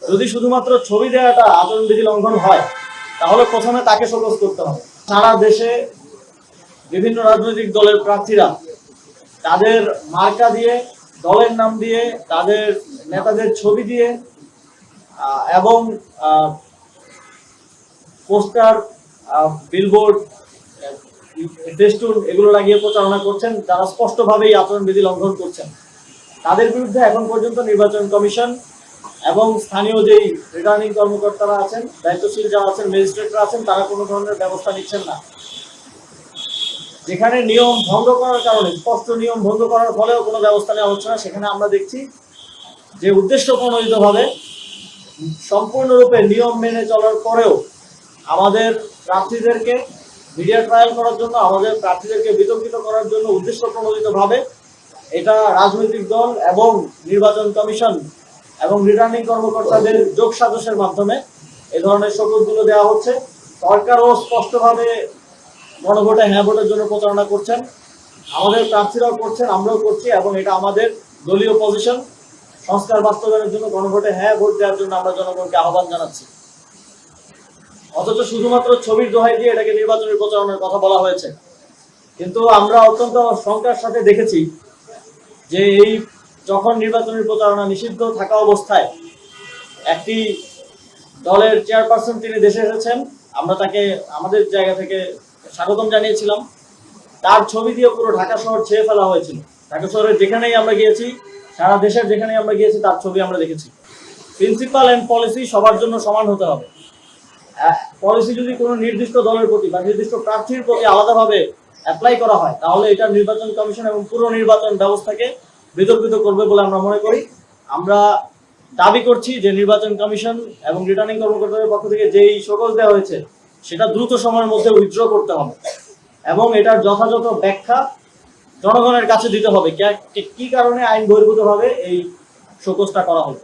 যদি শুধুমাত্র ছবি দেওয়াটা আচরণবিধি লঙ্ঘন হয় তাহলে প্রথমে তাকে শোকজ করতে হবে। সারা দেশে বিভিন্ন রাজনৈতিক দলের প্রার্থীরা তাদের মার্কা দিয়ে, দলের নাম দিয়ে, তাদের নেতাদের ছবি দিয়ে এবং পোস্টার, বিলবোর্ড, ফেস্টুন এগুলো লাগিয়ে প্রচারণা করছেন, যারা স্পষ্টভাবেই আচরণবিধি লঙ্ঘন করছেন। তাদের বিরুদ্ধে এখন পর্যন্ত নির্বাচন কমিশন এবং স্থানীয় যেই রিটার্নিং কর্মকর্তারা আছেন, দায়িত্বশীল যারা আছেন, ম্যাজিস্ট্রেটরা আছেন, তারা কোনো ধরনের ব্যবস্থা নিচ্ছেন না। যেখানে নিয়ম ভঙ্গ করার কারণে, স্পষ্ট নিয়ম ভঙ্গ করার ফলেও কোনো ব্যবস্থা নেওয়া হচ্ছে না, সেখানে আমরা দেখছি যে উদ্দেশ্য প্রণোদিতভাবে সম্পূর্ণরূপে নিয়ম মেনে চলার পরেও আমাদের প্রার্থীদেরকে মিডিয়া ট্রায়াল করার জন্য, আমাদের প্রার্থীদেরকে বিতর্কিত করার জন্য উদ্দেশ্য প্রণোদিতভাবে এটা রাজনৈতিক দল এবং নির্বাচন কমিশন এবং রিটার্নিং কর্মকর্তাদের যোগ সাজসের মাধ্যমে এ ধরনের শোকজগুলো দেওয়া হচ্ছে। সরকারও স্পষ্টভাবে গণভোটে হ্যাঁ ভোটের জন্য প্রচারণা করছেন, আমাদের প্রার্থীরাও করছেন, আমরাও করছি, এবং এটা আমাদের দলীয় পজিশন। সংস্কার বাস্তবায়নের জন্য গণভোটে হ্যাঁ ভোট দেওয়ার জন্য আমরা জনগণকে আহ্বান জানাচ্ছি। অথচ শুধুমাত্র ছবির দোহাই দিয়ে এটাকে নির্বাচনের প্রচারণার কথা বলা হয়েছে। কিন্তু আমরা অত্যন্ত শঙ্কার সাথে দেখেছি যে এই যখন নির্বাচনের প্রচারণা নিষিদ্ধ থাকা অবস্থায় একটি দলের চেয়ারপারসন তিনি দেশে এসেছেন, আমরা তাকে আমাদের জায়গা থেকে স্বাগতম জানিয়েছিলাম। তার ছবি দিয়ে পুরো ঢাকা শহর ছেয়ে ফেলা হয়েছিল। ঢাকা শহরের যেখানেই আমরা গিয়েছি, সারা দেশের যেখানেই আমরা গিয়েছি, তার ছবি আমরা দেখেছি। প্রিন্সিপাল এন্ড পলিসি সবার জন্য সমান হতে হবে। পলিসি যদি কোনো নির্দিষ্ট দলের প্রতি বা নির্দিষ্ট প্রার্থীর প্রতি আলাদাভাবে অ্যাপ্লাই করা হয়, তাহলে এটা নির্বাচন কমিশন এবং পুরো নির্বাচন ব্যবস্থাকে বিতর্কিত করবে বলে আমরা মনে করি। আমরা দাবি করছি যে নির্বাচন কমিশন এবং রিটার্নিং কর্মকর্তাদের পক্ষ থেকে যেই শোকজ দেওয়া হয়েছে সেটা দ্রুত সময়ের মধ্যে উইথড্র করতে হবে এবং এটার যথাযথ ব্যাখ্যা জনগণের কাছে দিতে হবে কি কারণে আইন বহির্ভূতভাবে এই শোকজটা করা হলো।